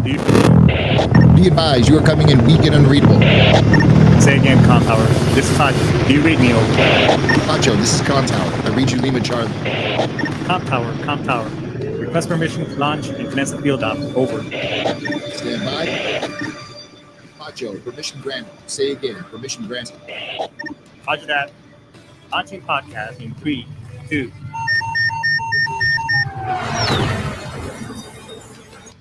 Do you Be advised, you are coming in weak and unreadable. say again, Con Tower? This is Pacho. Do you read me over? Pacho, this is Con Tower. I read you Lima Charlie. Com Tower. Request permission to launch and commence the field op. Over. Stand by. Pacho, permission granted. Say again, permission granted. Roger that. Launching podcast in 3, 2.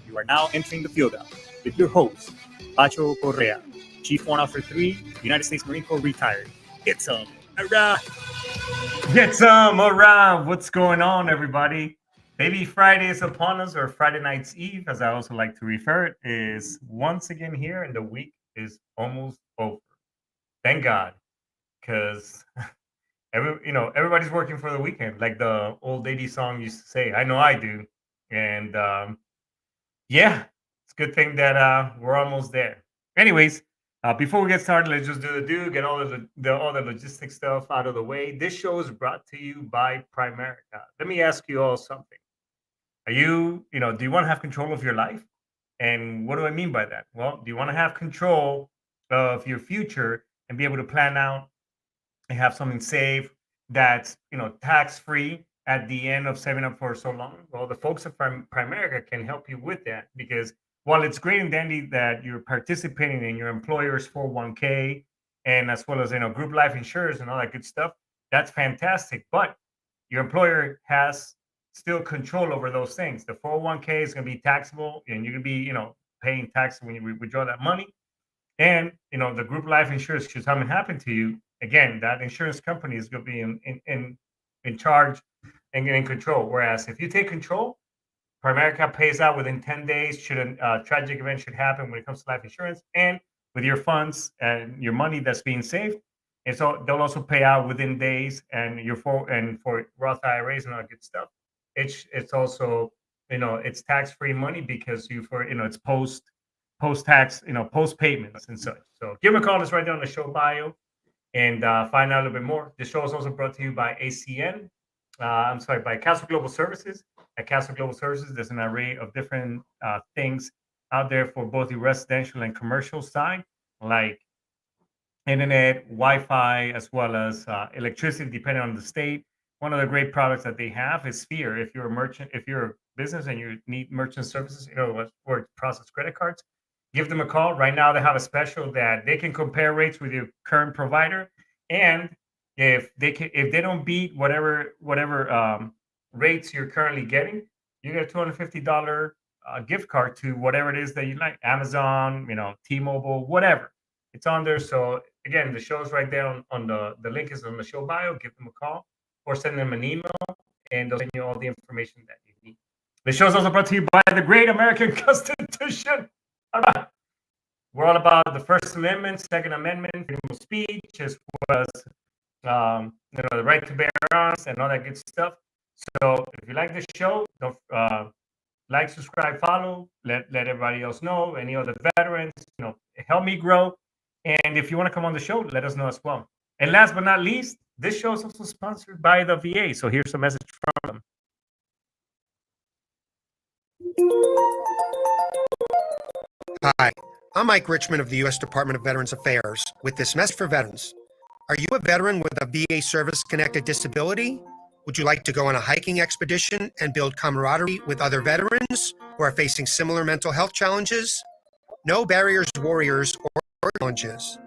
You are now entering the field op with your host, Pacho Correa, Chief Warrant Officer 3, United States Marine Corps retired. Get some. Hurrah! Get some. Hurrah! What's going on, everybody? Baby Friday is upon us, or Friday night's eve, as I also like to refer it, is once again here, and the week is almost over. Thank God, because everybody's working for the weekend, like the old lady song used to say. I know I do, and yeah, it's a good thing that we're almost there. Anyways, before we get started, let's just get all the logistic stuff out of the way. This show is brought to you by Primerica. Let me ask you all something. Are do you want to have control of your life? And what do I mean by that? Well, do you want to have control of your future and be able to plan out and have something saved that's tax free at the end of saving up for so long? Well, the folks at Primerica can help you with that, because while it's great and dandy that you're participating in your employer's 401k and as well as group life insurance and all that good stuff, that's fantastic. But your employer has still control over those things. The 401k is going to be taxable, and you're going to be paying tax when you withdraw that money. And the group life insurance, should something happen to you, again, that insurance company is going to be in charge and in control. Whereas if you take control, Primerica pays out within 10 days should a tragic event should happen when it comes to life insurance, and with your funds and your money that's being saved. And so they'll also pay out within days, and for Roth IRAs and all that good stuff. It's also it's tax free money, because it's post tax, post payments and such. So give them a call. It's right there on the show bio, and find out a little bit more. This show is also brought to you by ACN. By Castle Global Services. At Castle Global Services, there's an array of different things out there for both the residential and commercial side, like internet, Wi-Fi, as well as electricity, depending on the state. One of the great products that they have is Sphere. If you're a merchant, if you're a business and you need merchant services, or to process credit cards, give them a call. Right now, they have a special that they can compare rates with your current provider, and if they don't beat whatever rates you're currently getting, you get a $250 gift card to whatever it is that you like, Amazon, T-Mobile, whatever. It's on there. So again, the show's right there on the link is on the show bio. Give them a call or send them an email, and they'll send you all the information that you need. The show's also brought to you by the Great American Constitution. All right. We're all about the First Amendment, Second Amendment, freedom of speech, as well as the right to bear arms and all that good stuff. So if you like this show, don't like, subscribe, follow, let everybody else know, any other veterans, help me grow. And if you want to come on the show, let us know as well. And last but not least, this show is also sponsored by the VA. So here's a message from them. Hi, I'm Mike Richmond of the U.S. Department of Veterans Affairs with this message for veterans. Are you a veteran with a VA service-connected disability? Would you like to go on a hiking expedition and build camaraderie with other veterans who are facing similar mental health challenges? No Barriers Warriors or Challenges.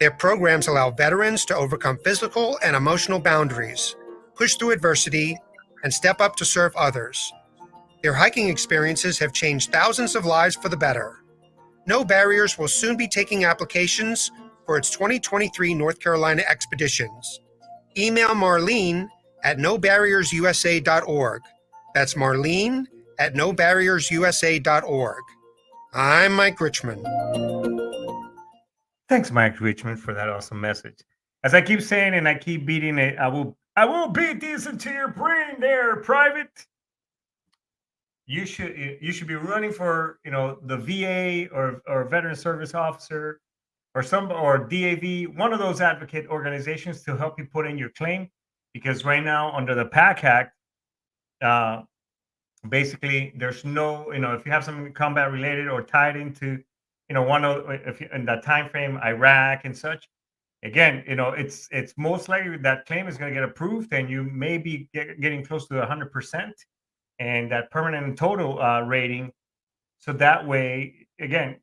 Their programs allow veterans to overcome physical and emotional boundaries, push through adversity, and step up to serve others. Their hiking experiences have changed thousands of lives for the better. No Barriers will soon be taking applications for its 2023 North Carolina expeditions. Email Marlene at nobarriersusa.org. That's Marlene at nobarriersusa.org. I'm Mike Richmond. Thanks, Mike Richmond, for that awesome message. As I keep saying, and I keep beating it, I will beat this into your brain there, Private. You should be running for the VA or Veteran Service Officer or DAV, one of those advocate organizations, to help you put in your claim, because right now under the PAC Act, basically, there's no, if you have something combat related or tied into, one of, if you, in that time frame, Iraq and such. Again, it's most likely that claim is going to get approved, and you may be getting close to 100%, and that permanent and total rating. So that way, again,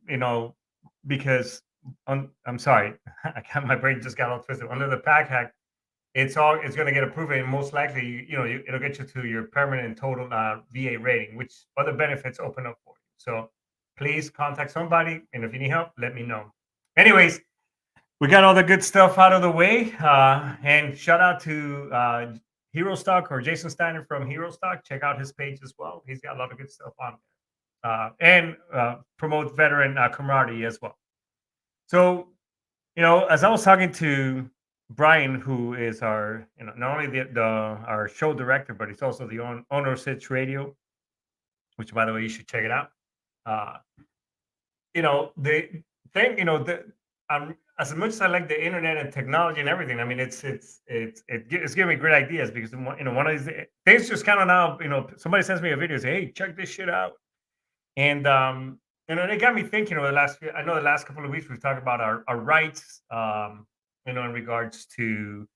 because I'm sorry, my brain just got all twisted. Under the PAC Act, it's going to get approved, and most likely, it'll get you to your permanent and total VA rating, which other benefits open up for you. So please contact somebody, and if you need help, let me know. Anyways, we got all the good stuff out of the way, and shout out to Hero Stock or Jason Steiner from Hero Stock. Check out his page as well. He's got a lot of good stuff on there, and promote veteran camaraderie as well. So, as I was talking to Brian, who is our, not only our show director, but he's also the owner of Sitch Radio, which, by the way, you should check it out. The thing, as much as I like the internet and technology and everything, I mean, it's giving me great ideas, because one of these things just kind of now, somebody sends me a video, say, hey, check this shit out, and it got me thinking. Over the last couple of weeks, we've talked about our rights, in regards to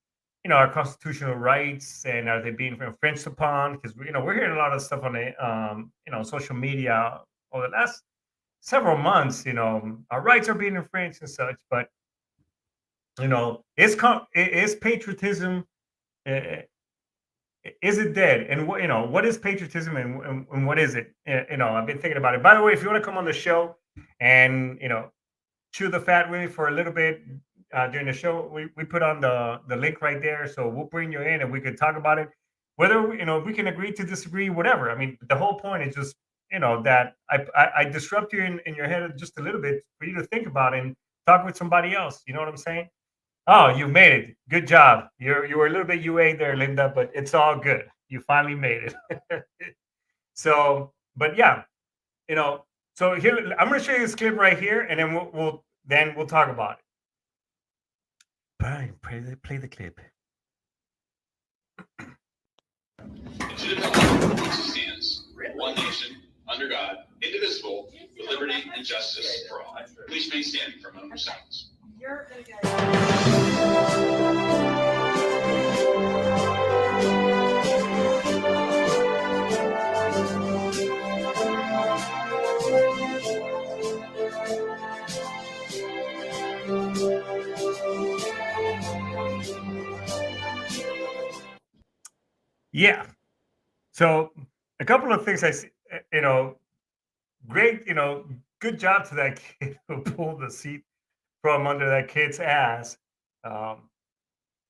our constitutional rights, and are they being infringed upon? Because we're hearing a lot of stuff on the social media over the last several months. Our rights are being infringed and such, but is patriotism, is it dead? And what is patriotism, and what is it? I've been thinking about it. By the way, if you want to come on the show and chew the fat with me for a little bit during the show, we put on the link right there, so we'll bring you in and we could talk about it, whether we can agree to disagree, whatever. I mean, the whole point is just that I disrupt you in your head just a little bit for you to think about and talk with somebody else. You know what I'm saying? Oh, you made it. Good job. You were a little bit UA there, Linda, but it's all good. You finally made it. So, but yeah, so here I'm going to show you this clip right here, and then we'll talk about it. Brian, play the clip. Stands one nation under God, indivisible, with liberty and justice for all. Please remain standing for a moment of silence. You're gonna get Yeah. So a couple of things I see, great, good job to that kid who pulled the seat from under that kid's ass, while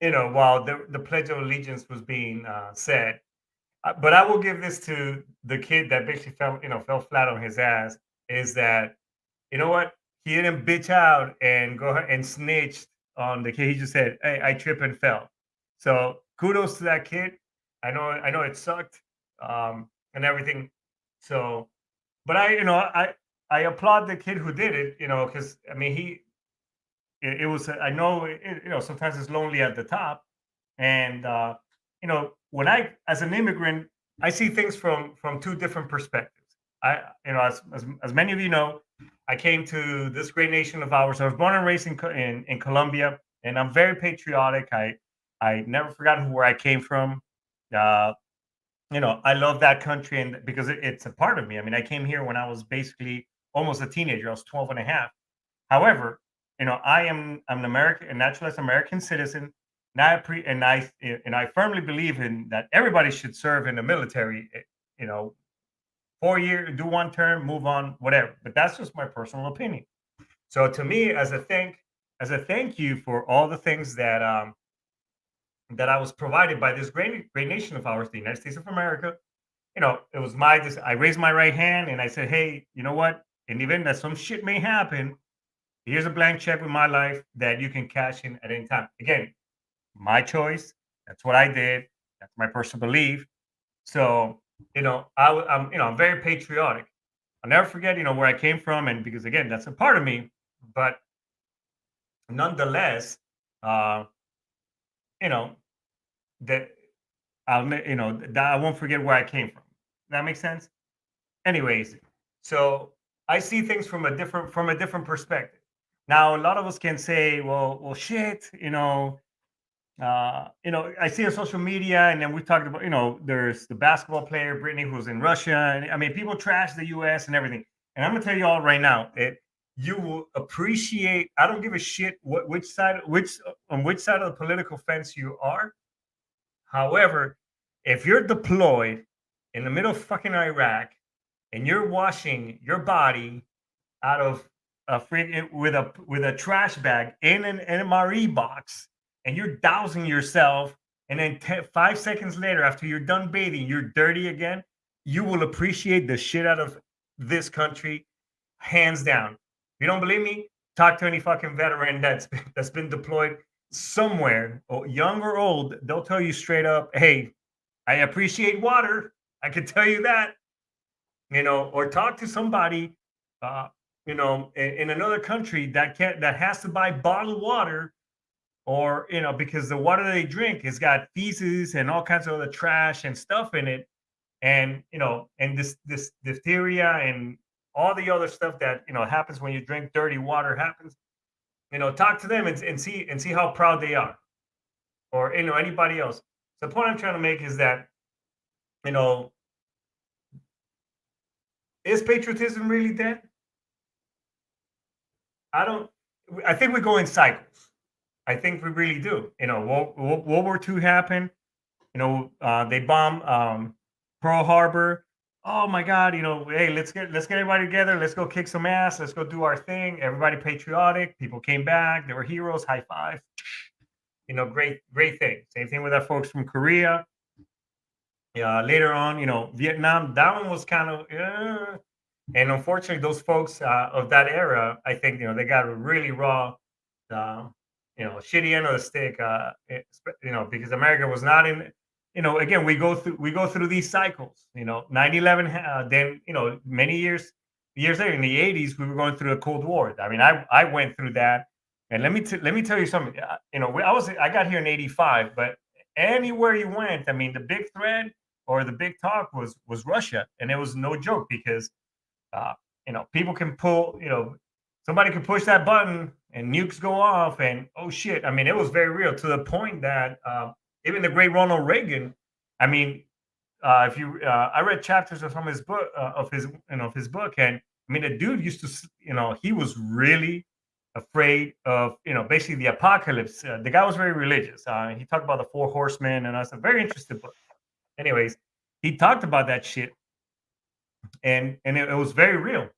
the Pledge of Allegiance was being said. But I will give this to the kid that basically fell flat on his ass, is that, you know what? He didn't bitch out and go ahead and snitched on the kid. He just said, hey, I tripped and fell. So kudos to that kid. I know it sucked, and everything. So, but I applaud the kid who did it, because I mean, it was, I know, sometimes it's lonely at the top. And, when as an immigrant, I see things from two different perspectives. As many of you know, I came to this great nation of ours. I was born and raised in Colombia, and I'm very patriotic. I never forgotten where I came from. I love that country, and because it's a part of me. I mean, I came here when I was basically almost a teenager. I was 12 and a half. However, I'm an American, a naturalized American citizen, and I firmly believe in that everybody should serve in the military. 4 years, do one term, move on, whatever. But that's just my personal opinion. So to me, as a thank you for all the things that I was provided by this great nation of ours, the United States of America. It was I raised my right hand and I said, hey, you know what? In the event that some shit may happen, here's a blank check with my life that you can cash in at any time. Again, my choice. That's what I did. That's my personal belief. So, I'm very patriotic. I'll never forget, where I came from, and because again, that's a part of me. But nonetheless, that that I won't forget where I came from. That makes sense. Anyways, so I see things from a different perspective. Now, a lot of us can say, well, shit, I see on social media, and then we talked about, there's the basketball player Brittany who's in Russia, and I mean, people trash the U.S. and everything. And I'm gonna tell you all right now, you will appreciate. I don't give a shit which side of the political fence you are. However, if you're deployed in the middle of fucking Iraq and you're washing your body out of with a trash bag in an MRE box, and you're dousing yourself, and then 5 seconds later, after you're done bathing, you're dirty again, you will appreciate the shit out of this country, hands down. If you don't believe me, talk to any fucking veteran that's been deployed somewhere, young or old. They'll tell you straight up, hey, I appreciate water. I can tell you that. Or talk to somebody in another country that has to buy bottled water, or because the water they drink has got feces and all kinds of other trash and stuff in it, and and this diphtheria and all the other stuff that happens when you drink dirty water happens. Talk to them and see how proud they are, or anybody else. The point I'm trying to make is that is patriotism really dead? I think we go in cycles. I think we really do. World War II happened. They bombed Pearl Harbor. Oh my God! Hey, let's get everybody together. Let's go kick some ass. Let's go do our thing. Everybody patriotic. People came back. They were heroes. High five. Great thing. Same thing with our folks from Korea. Later on, Vietnam. That one was kind of. And unfortunately, those folks of that era, I think, they got a really raw, shitty end of the stick, because America was not in, again, we go through these cycles, 9/11, then, many years later in the 80s, we were going through a Cold War. I mean, I went through that. And let me tell you something, I got here in 85, but anywhere you went, I mean, the big threat or the big talk was Russia. And it was no joke, because people can pull, somebody can push that button and nukes go off, and oh shit. I mean, it was very real, to the point that even the great Ronald Reagan, I mean, if you, I read chapters from his book, of his book, and I mean, the dude used to, he was really afraid of, basically the apocalypse. The guy was very religious. He talked about the four horsemen, and that's a very interesting book. Anyways, he talked about that shit, and it was very real.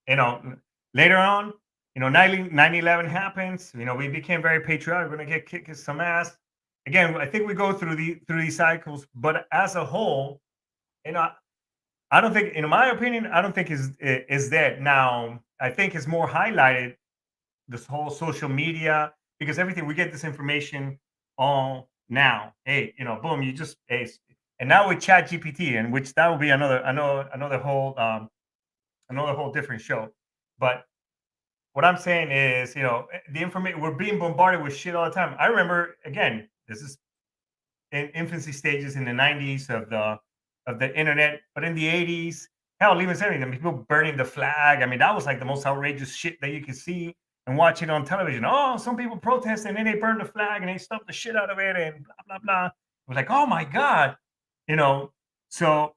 Later on, 9/11 happens. We became very patriotic. We're gonna get kicked some ass. Again, I think we go through these cycles, but as a whole, I don't think, in my opinion, I don't think is dead. Now, I think it's more highlighted, this whole social media, because everything, we get this information all now. Hey, boom, you just, hey, and now with Chat GPT, and which that will be another whole different show. But what I'm saying is, the information, we're being bombarded with shit all the time. I remember, again, this is in infancy stages in the 90s of the internet, but in the 80s, hell, even 70s, I mean, people burning the flag. I mean, that was like the most outrageous shit that you could see and watch it on television. Oh, some people protest, and then they burn the flag and they stomp the shit out of it and blah blah blah. It was like, oh my God, so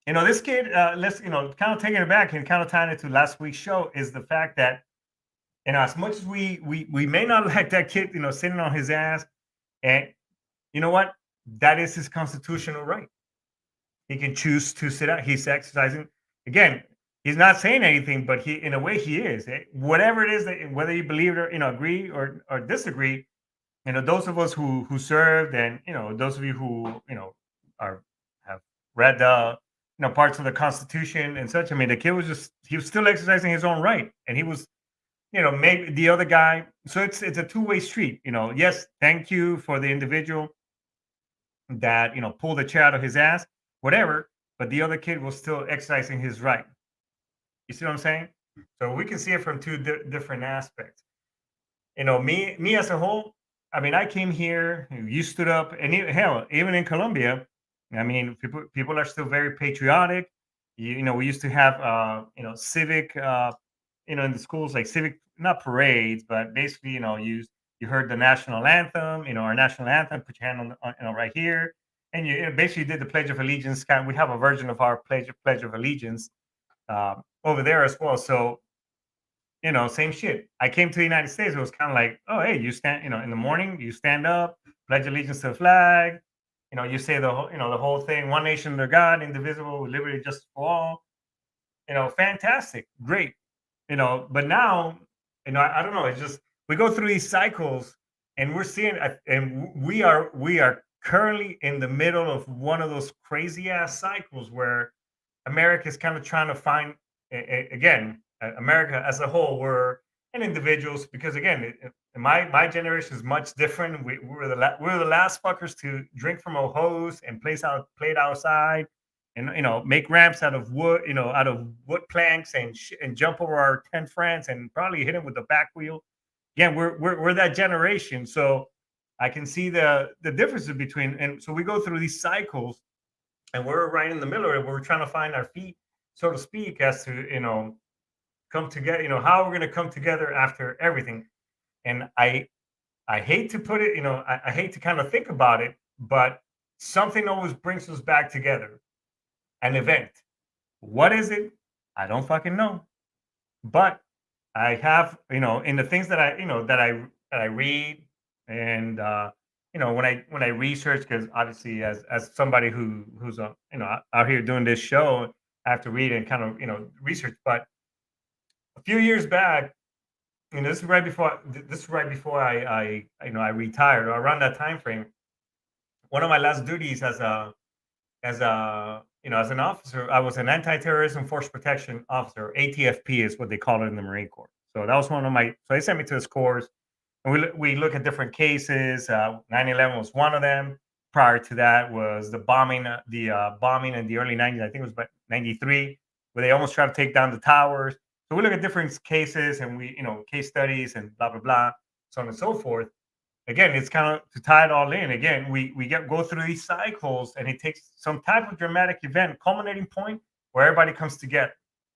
this kid, let's, kind of taking it back and kind of tying it to last week's show, is the fact that, as much as we may not like that kid, sitting on his ass, and you know what, that is his constitutional right. He can choose to sit out. He's exercising. Again, he's not saying anything, but in a way, he is. Whatever it is, that whether you believe it or agree or disagree, those of us who served, and those of you who have read the parts of the Constitution and such. I mean, the kid he was still exercising his own right, and he was, maybe the other guy. So it's a two-way street. Yes, thank you for the individual that pulled the chair out of his ass, whatever. But the other kid was still exercising his right. You see what I'm saying? So we can see it from two different aspects. Me as a whole. I mean, I came here. You stood up, and hell, even in Colombia, I mean, people are still very patriotic. We used to have civic in the schools, like civic, not parades, but basically, you heard the national anthem, our national anthem, put your hand right here, and you basically did the Pledge of Allegiance. We have a version of our Pledge of Allegiance over there as well. So same shit. I came to the United States. It was kind of like, oh, hey, you stand, in the morning, you stand up, pledge allegiance to the flag. You say the whole thing: one nation under God, indivisible, with liberty, and justice for all. Fantastic, great. But now, I don't know. It's just we go through these cycles, and we're seeing, and we are currently in the middle of one of those crazy ass cycles where America is kind of trying to find again, America as a whole, and individuals, because again, my generation is much different. We're the last fuckers to drink from a hose and play it outside, and make ramps out of wood, out of wood planks, and jump over our 10 friends and probably hit them with the back wheel. Again, we're that generation, so I can see the differences between, and so we go through these cycles, and we're right in the middle of it. We're trying to find our feet, so to speak, as to come together. How we're going to come together after everything. And I hate to put it. I hate to kind of think about it, but something always brings us back together. An event. What is it? I don't fucking know. But I have, in the things that I read, and when I research, because obviously as somebody who's out here doing this show, I have to read and kind of research. But a few years back, this is right before I retired, or around that time frame. One of my last duties as an officer, I was an anti-terrorism force protection officer. ATFP is what they call it in the Marine Corps. So that was one of my. So they sent me to this course, and we look at different cases. 9/11 was one of them. Prior to that was the bombing in the early 90s. I think it was about 93, where they almost tried to take down the towers. So we look at different cases, and we case studies and blah blah blah, so on and so forth. Again, it's kind of to tie it all in. Again, we go through these cycles, and it takes some type of dramatic event, culminating point, where everybody comes together.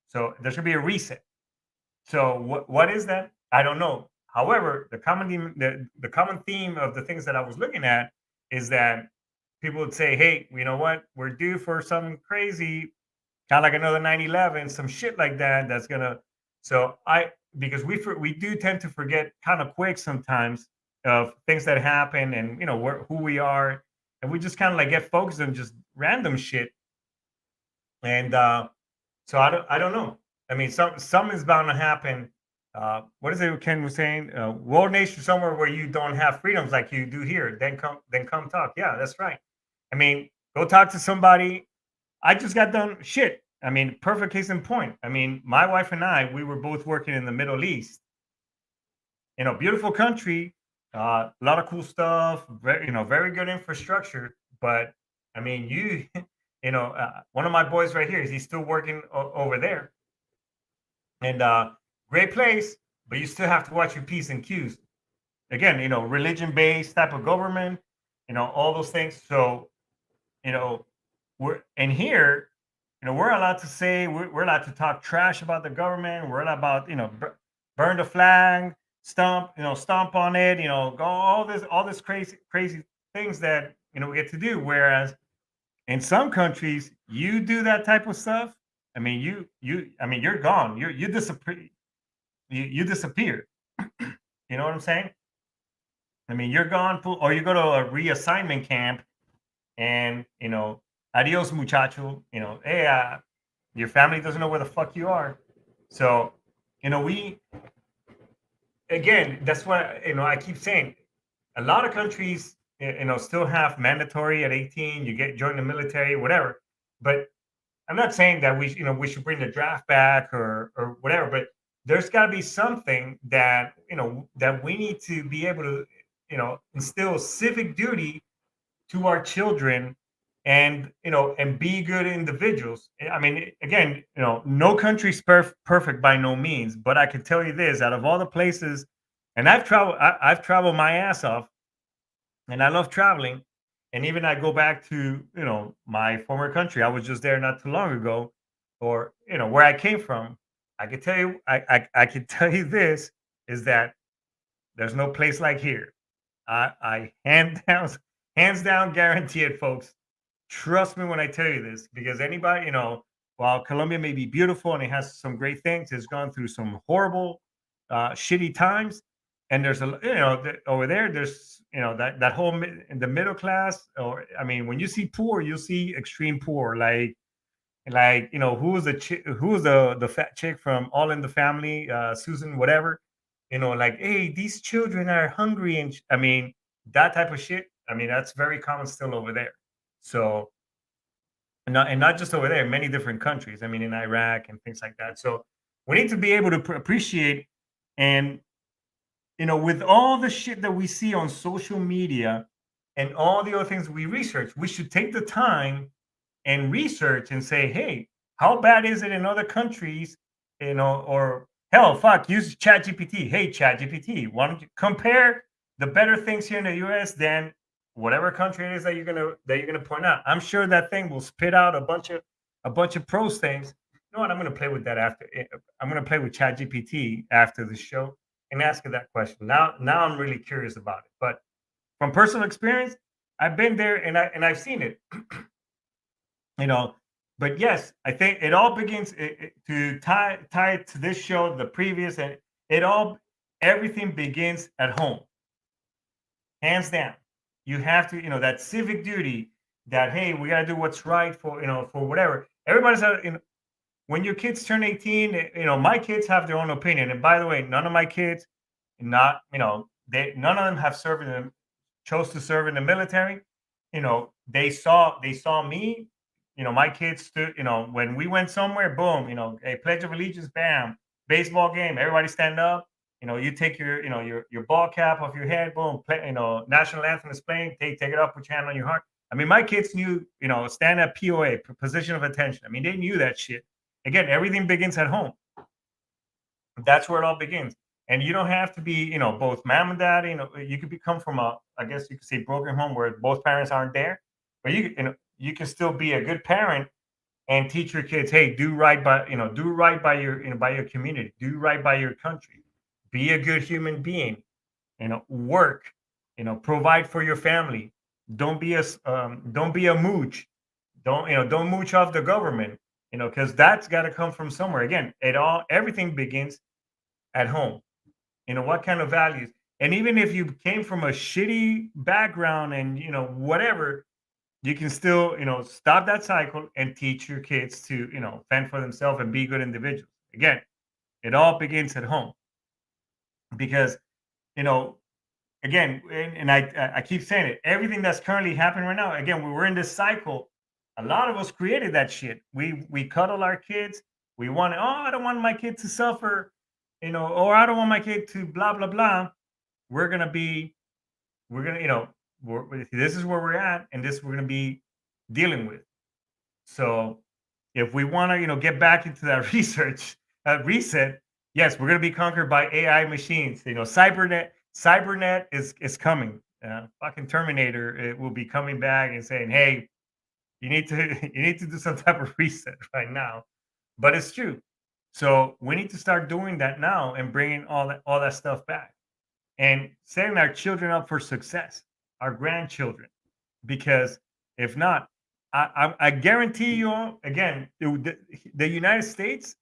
So there should be a reset. So what is that? I don't know. However, the common theme of the things that I was looking at is that people would say, hey, you know what? We're due for something crazy, kind of like another 9/11, some shit like that. That's gonna. So because we do tend to forget kind of quick sometimes of things that happen, and who we are, and we just kind of like get focused on just random shit. And so I don't know. I mean, some is bound to happen. What is it Ken was saying? World nation, somewhere where you don't have freedoms like you do here. Then come talk. Yeah, that's right. I mean, go talk to somebody. I just got done shit. I mean, perfect case in point. I mean, my wife and I, we were both working in the Middle East. Beautiful country, a lot of cool stuff. Very good infrastructure. But I mean, one of my boys right here, he's still working over there, and great place, but you still have to watch your P's and Q's. Again, religion-based type of government, all those things. So, we're in here, we're allowed to say, we're allowed to talk trash about the government. We're allowed about, burn the flag, stomp on it, go all this crazy things that, we get to do. Whereas in some countries, you do that type of stuff. I mean, you're gone. You disappear. You disappear. You know what I'm saying? I mean, you're gone, or you go to a reassignment camp, and adios, muchacho. Hey, your family doesn't know where the fuck you are. So, again, that's what I keep saying. A lot of countries, still have mandatory at 18. You join the military, whatever. But I'm not saying that we should bring the draft back or whatever. But there's got to be something that that we need to be able to instill civic duty to our children, and and be good individuals. I mean, again, no country's perfect by no means, but I can tell you this: out of all the places, and I've traveled my ass off, and I love traveling, And even I go back to, my former country. I was just there not too long ago, or, where I came from. I can tell you, I can tell you this is that there's no place like here. I hands down guarantee it, folks. Trust me when I tell you this, because anybody, while Colombia may be beautiful and it has some great things, it's gone through some horrible, shitty times. And there's over there, there's, that whole in the middle class, or I mean, when you see poor, you'll see extreme poor, like who was who was the fat chick from All in the Family, Susan, whatever, like, hey, these children are hungry, and I mean, that type of shit. I mean, that's very common still over there. So, and not just over there, in many different countries. I mean, in Iraq and things like that. So we need to be able to appreciate, and with all the shit that we see on social media and all the other things we research, we should take the time and research and say, hey, how bad is it in other countries? Or hell, fuck, use ChatGPT. Hey, ChatGPT, why don't you compare the better things here in the US than whatever country it is that you're gonna point out? I'm sure that thing will spit out a bunch of pros things. You know what? I'm gonna play with that after. I'm gonna play with ChatGPT after the show and ask her that question. Now I'm really curious about it. But from personal experience, I've been there and I've seen it. you know but yes, I think it all begins, to tie it to this show, the previous, and it all everything begins at home, hands down. You have to, that civic duty, that, hey, we got to do what's right for whatever everybody's when your kids turn 18. My kids have their own opinion, and by the way, none of my kids, not none of them have served in the chose to serve in the military. They saw me. My kids stood. When we went somewhere, boom. A Pledge of Allegiance, bam. Baseball game, everybody stand up. You take your ball cap off your head, boom. National anthem is playing. Take it up, put your hand on your heart. I mean, my kids knew, stand at POA, position of attention. I mean, they knew that shit. Again, everything begins at home. That's where it all begins. And you don't have to be, both mom and dad. You could come from I guess you could say, broken home where both parents aren't there, but you can still be a good parent and teach your kids, hey, do right by by your community, do right by your country, be a good human being, work, provide for your family. Don't be a mooch. Don't mooch off the government, because that's got to come from somewhere. Again, everything begins at home. What kind of values? And even if you came from a shitty background and whatever, you can still stop that cycle and teach your kids to fend for themselves and be good individuals. Again, it all begins at home, because you know again, and I keep saying it, everything that's currently happening right now, again, we're in this cycle. A lot of us created that shit. We cuddle our kids. We want, oh, I don't want my kid to suffer, or I don't want my kid to blah blah blah. We're gonna be, we're gonna, this is where we're at, and this we're gonna be dealing with. So if we want to, get back into that reset, yes, we're going to be conquered by AI machines. Cybernet is coming. Fucking Terminator, it will be coming back and saying, "Hey, you need to you need to do some type of reset right now." But it's true. So we need to start doing that now and bringing all that stuff back and setting our children up for success, our grandchildren, because if not, I guarantee you all, again, the United States,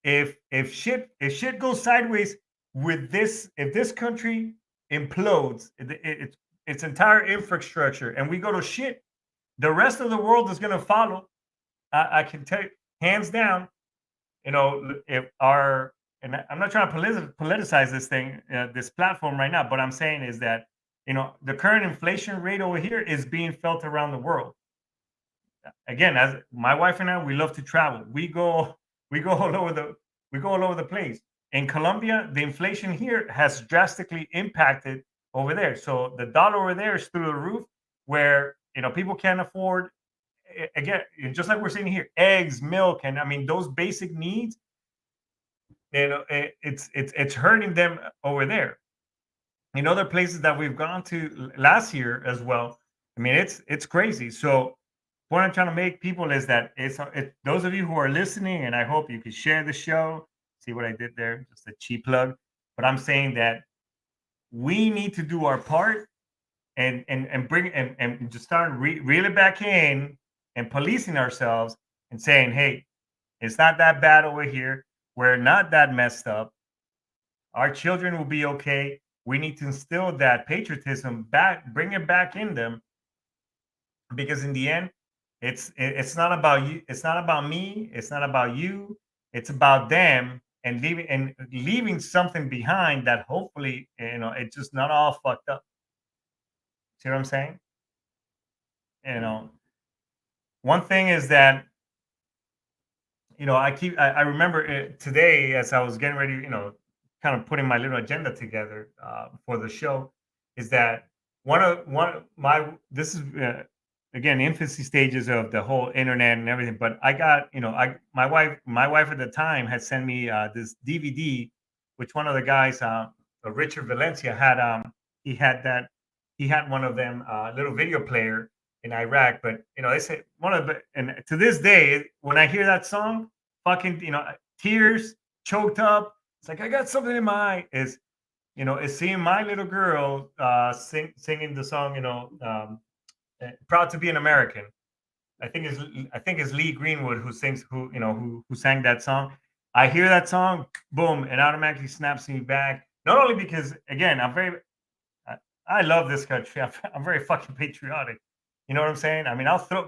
if shit goes sideways with this, if this country implodes its entire infrastructure and we go to shit, the rest of the world is going to follow. I can tell you, hands down. If our, and I'm not trying to politicize this thing, this platform right now, but I'm saying is that the current inflation rate over here is being felt around the world. Again, as my wife and I, we love to travel. We go all over the place. In Colombia, the inflation here has drastically impacted over there. So the dollar over there is through the roof, where people can't afford, again, just like we're saying here, eggs, milk, and I mean those basic needs. It's hurting them over there. In other places that we've gone to last year as well, I mean, it's crazy. So what I'm trying to make people is that those of you who are listening, and I hope you can share the show. See what I did there? Just a cheap plug. But I'm saying that we need to do our part and bring and just start reel it back in and policing ourselves and saying, hey, it's not that bad over here. We're not that messed up. Our children will be okay. We need to instill that patriotism back, bring it back in them, because in the end, it's not about you. It's not about me. It's not about you. It's about them and leaving something behind that hopefully, it's just not all fucked up. See what I'm saying? You know, one thing is that I remember today as I was getting ready, kind of putting my little agenda together for the show, is that one of my this is again infancy stages of the whole internet and everything. But I got my wife at the time had sent me this DVD, which one of the guys, Richard Valencia, had he had one of them little video player in Iraq. But they say and to this day, when I hear that song, fucking tears choked up. It's like I got something in my eye. Is seeing my little girl singing the song, proud to be an American. I think it's Lee Greenwood who sings who sang that song. I hear that song, boom, it automatically snaps me back. Not only because again I love this country. I'm very fucking patriotic. You know what I'm saying? I mean, if that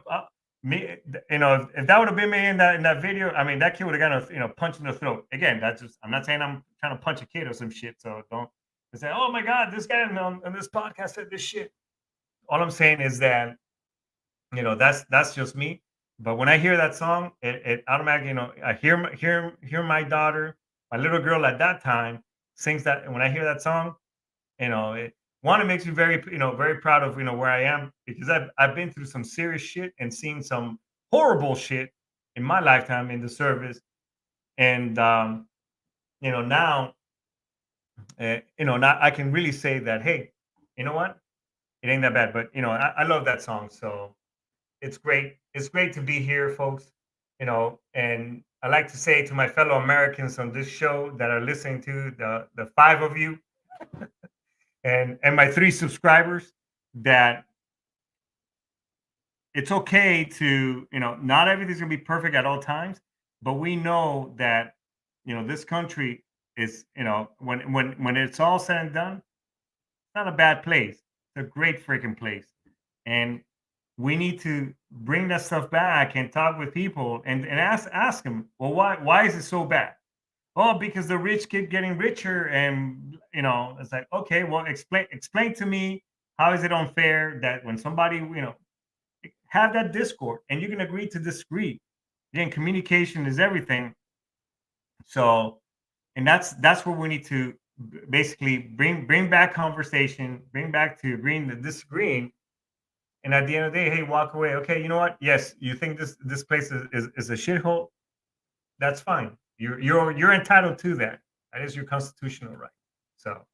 would have been me in that video, I mean, that kid would have gotten a punch in the throat. Again, I'm not saying I'm trying to punch a kid or some shit. So don't say, oh my God, this guy on this podcast said this shit. All I'm saying is that, that's just me. But when I hear that song, it automatically, I hear my daughter, my little girl at that time sings that. And when I hear that song, it makes me very, very proud of, where I am, because I've been through some serious shit and seen some horrible shit in my lifetime in the service. And, now, now I can really say that, hey, you know what? It ain't that bad. But, I love that song. So it's great. It's great to be here, folks. And I like to say to my fellow Americans on this show that are listening to the 5 of you, and my 3 subscribers, that it's okay to, not everything's gonna be perfect at all times, but we know that, this country is, when it's all said and done, it's not a bad place. It's a great freaking place. And we need to bring that stuff back and talk with people and ask them, well, why is it so bad? Oh, because the rich keep getting richer, and it's like, okay, well, explain to me, how is it unfair that when somebody, have that discord and you can agree to disagree. Again, communication is everything. So, and that's where we need to basically bring back conversation, bring back to agreeing to disagreeing, and at the end of the day, hey, walk away. Okay, you know what? Yes, you think this place is a shithole. That's fine. You're entitled to that. That is your constitutional right. So,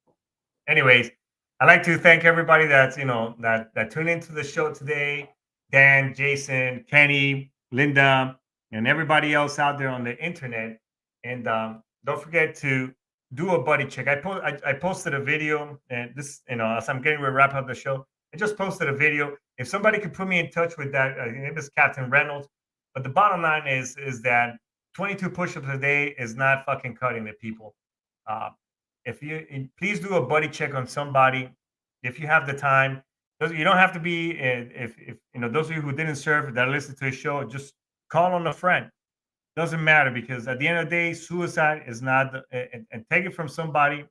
anyways, I'd like to thank everybody that's that tuned into the show today. Dan, Jason, Kenny, Linda, and everybody else out there on the internet. And don't forget to do a buddy check. I posted a video, and this, as I'm getting ready to wrap up the show, I just posted a video. If somebody could put me in touch with that, his name is Captain Reynolds. But the bottom line is that 22 push-ups a day is not fucking cutting it, people. If you please do a buddy check on somebody, if you have the time. You don't have to be. If those of you who didn't serve that listen to the show, just call on a friend. Doesn't matter, because at the end of the day, suicide is not. And take it from somebody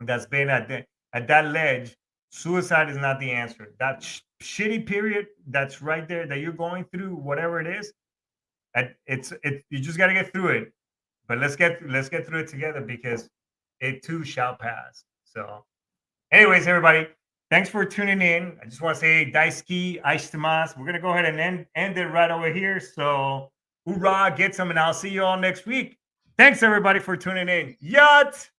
that's been at that ledge. Suicide is not the answer. That shitty period that's right there that you're going through, whatever it is, you just got to get through it. But let's get through it together, because it too shall pass. So, anyways, everybody, thanks for tuning in. I just want to say, Daisuki, Aishitamas. We're gonna go ahead and end it right over here. So, hoorah, get some, and I'll see you all next week. Thanks, everybody, for tuning in. Yacht.